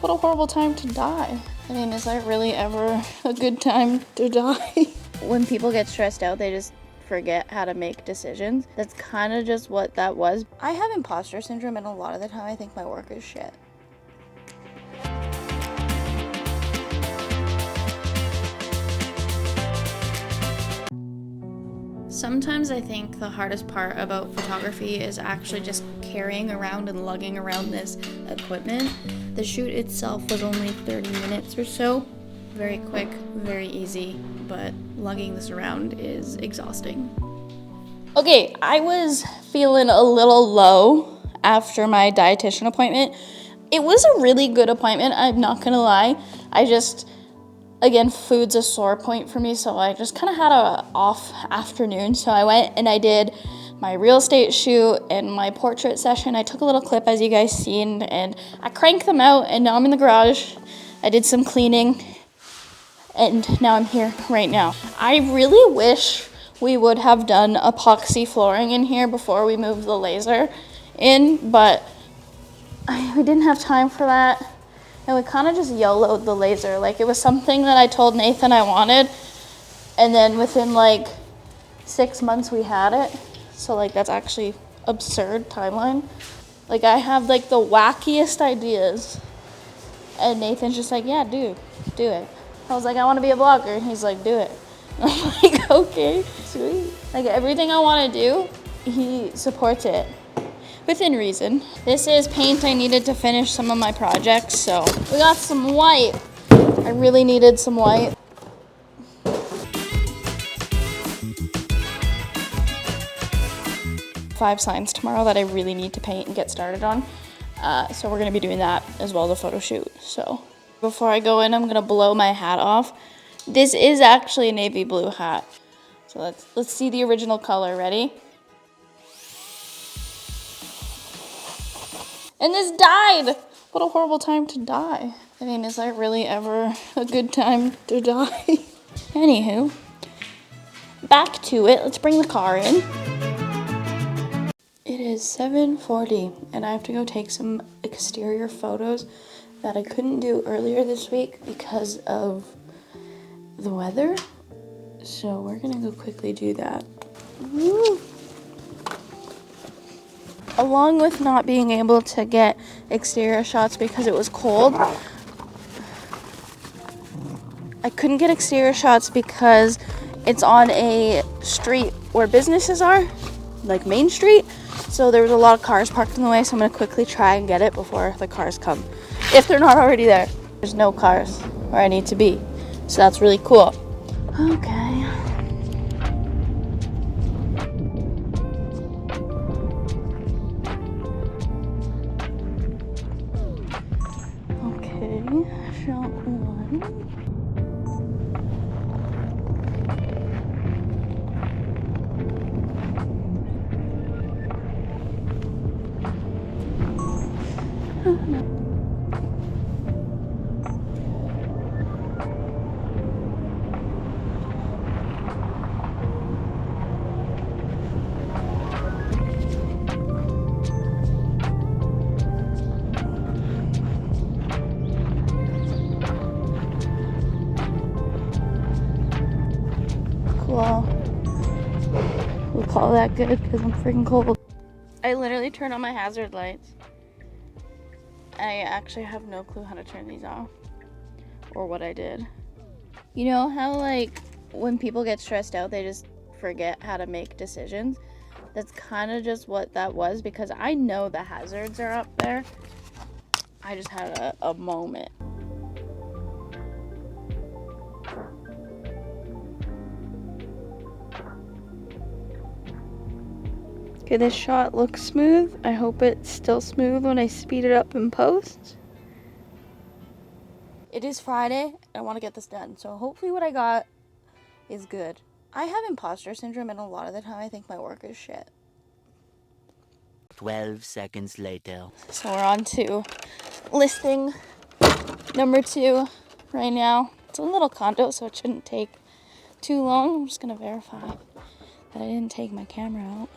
What a horrible time to die. I mean, is that really ever a good time to die? When people get stressed out, they just forget how to make decisions. That's kind of just what that was. I have imposter syndrome, and a lot of the time I think my work is shit. Sometimes I think the hardest part about photography is actually just carrying around and lugging around this equipment. The shoot itself was only 30 minutes or so. Very quick, very easy, but lugging this around is exhausting. Okay, I was feeling a little low after my dietitian appointment. It was a really good appointment, I'm not gonna lie. Again, food's a sore point for me, so I just kind of had a off afternoon. So I went and I did my real estate shoot and my portrait session. I took a little clip, as you guys seen, and I cranked them out, and now I'm in the garage. I did some cleaning, and now I'm here right now. I really wish we would have done epoxy flooring in here before we moved the laser in, but we didn't have time for that. And we kind of just YOLO'd the laser. Like, it was something that I told Nathan I wanted, and then within like 6 months we had it. So like, that's actually absurd timeline. Like, I have like the wackiest ideas, and Nathan's just like, yeah, do it. I was like, I want to be a blogger, and he's like, do it. I'm like, okay, sweet. Like, everything I want to do, he supports it. Within reason. This is paint I needed to finish some of my projects, so we got some white. I really needed some white. Five signs tomorrow that I really need to paint and get started on. So we're gonna be doing that as well as a photo shoot. So before I go in, I'm gonna blow my hat off. This is actually a navy blue hat. So let's see the original color. Ready? And this died! What a horrible time to die. I mean, is that really ever a good time to die? Anywho, back to it. Let's bring the car in. It is 7:40, and I have to go take some exterior photos that I couldn't do earlier this week because of the weather. So we're gonna go quickly do that. Woo. Along with not being able to get exterior shots because it was cold, I couldn't get exterior shots because it's on a street where businesses are, like Main Street. So there was a lot of cars parked in the way, so I'm gonna quickly try and get it before the cars come. If they're not already there. There's no cars where I need to be. So that's really cool. Okay. Shot one. Well, we'll call that good because I'm freaking cold. I literally turned on my hazard lights. I actually have no clue how to turn these off or what I did. You know how, like, when people get stressed out, they just forget how to make decisions? That's kind of just what that was, because I know the hazards are up there. I just had a moment. Okay, this shot looks smooth. I hope it's still smooth when I speed it up in post. It is Friday. I want to get this done. So hopefully what I got is good. I have imposter syndrome, and a lot of the time I think my work is shit. 12 seconds later. So we're on to listing number 2 right now. It's a little condo, so it shouldn't take too long. I'm just going to verify that I didn't take my camera out.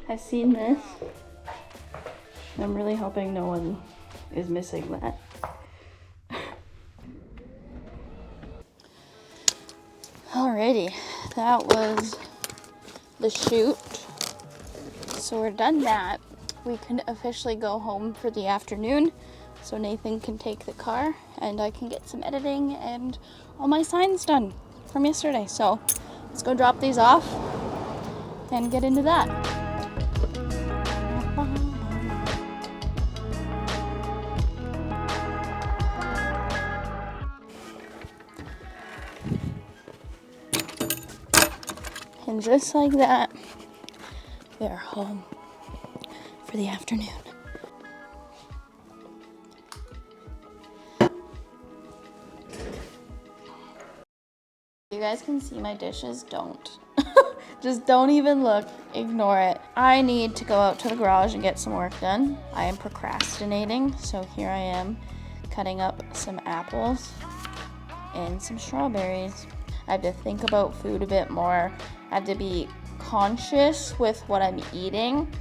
I've seen this. I'm really hoping no one is missing that. Alrighty, that was the shoot. So we're done that. We can officially go home for the afternoon. So Nathan can take the car and I can get some editing and all my signs done from yesterday. So let's go drop these off and get into that. And just like that, they're home for the afternoon. You guys can see my dishes, don't. Just don't even look, ignore it. I need to go out to the garage and get some work done. I am procrastinating, so here I am cutting up some apples and some strawberries. I have to think about food a bit more. I have to be conscious with what I'm eating,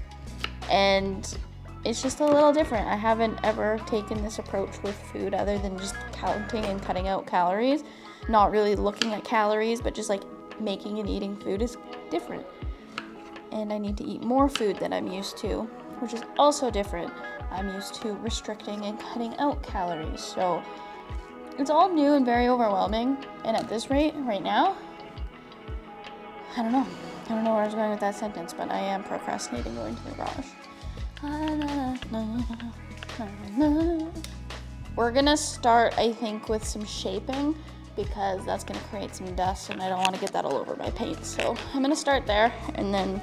and it's just a little different. I haven't ever taken this approach with food other than just counting and cutting out calories. Not really looking at calories, but just like making and eating food is different. And I need to eat more food than I'm used to, which is also different. I'm used to restricting and cutting out calories. So it's all new and very overwhelming. And at this rate, right now, I don't know where I was going with that sentence, but I am procrastinating going to the garage. We're gonna start, I think, with some shaping because that's gonna create some dust and I don't wanna get that all over my paint. So I'm gonna start there and then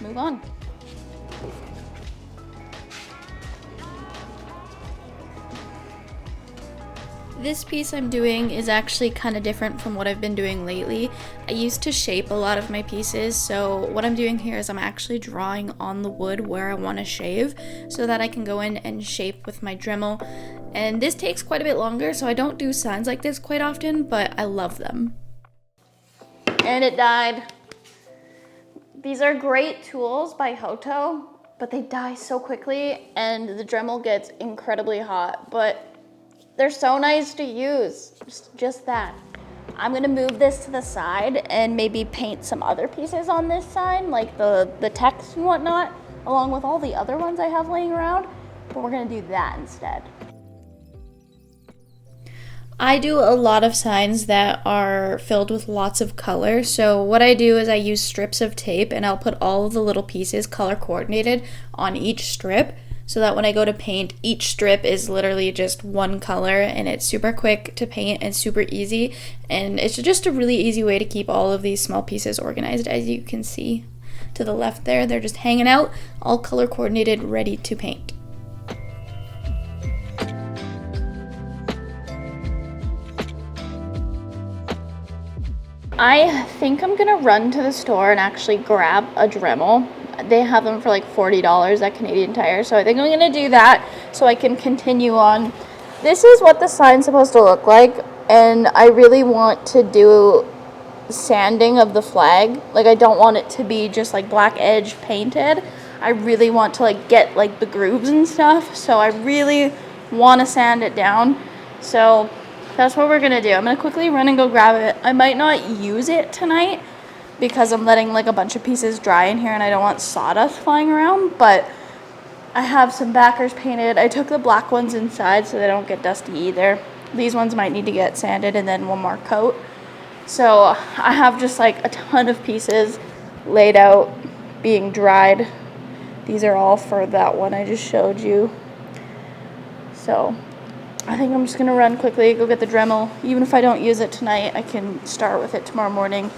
move on. This piece I'm doing is actually kind of different from what I've been doing lately. I used to shape a lot of my pieces, so what I'm doing here is I'm actually drawing on the wood where I want to shave so that I can go in and shape with my Dremel. And this takes quite a bit longer, so I don't do signs like this quite often, but I love them. And it died. These are great tools by Hoto, but they die so quickly and the Dremel gets incredibly hot, but they're so nice to use, just that. I'm gonna move this to the side and maybe paint some other pieces on this side, like the text and whatnot, along with all the other ones I have laying around, but we're gonna do that instead. I do a lot of signs that are filled with lots of color, so what I do is I use strips of tape and I'll put all of the little pieces color coordinated on each strip, so that when I go to paint, each strip is literally just one color and it's super quick to paint and super easy. And it's just a really easy way to keep all of these small pieces organized. As you can see to the left there, they're just hanging out, all color coordinated, ready to paint. I think I'm gonna run to the store and actually grab a Dremel. They have them for like $40 at Canadian Tire, so I think I'm gonna do that so I can continue on. This is what the sign's supposed to look like, and I really want to do sanding of the flag. Like, I don't want it to be just like black edge painted. I really want to like get like the grooves and stuff, so I really want to sand it down. So that's what we're gonna do. I'm gonna quickly run and go grab it. I might not use it tonight because I'm letting like a bunch of pieces dry in here and I don't want sawdust flying around, but I have some backers painted. I took the black ones inside so they don't get dusty either. These ones might need to get sanded and then one more coat. So I have just like a ton of pieces laid out being dried. These are all for that one I just showed you. So I think I'm just gonna run quickly, go get the Dremel. Even if I don't use it tonight, I can start with it tomorrow morning.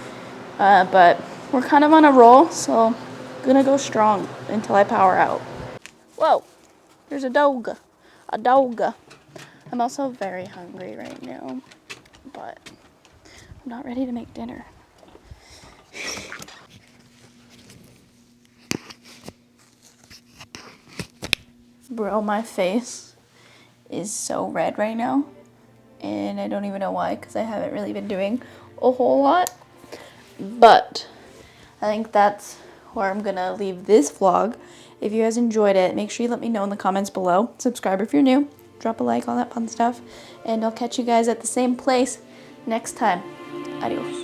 But we're kind of on a roll, so gonna go strong until I power out. Whoa, there's a dog. A dog. I'm also very hungry right now, but I'm not ready to make dinner. Bro, my face is so red right now, and I don't even know why, because I haven't really been doing a whole lot. But I think that's where I'm gonna leave this vlog. If you guys enjoyed it, make sure you let me know in the comments below. Subscribe if you're new, drop a like, all that fun stuff, and I'll catch you guys at the same place next time. Adios.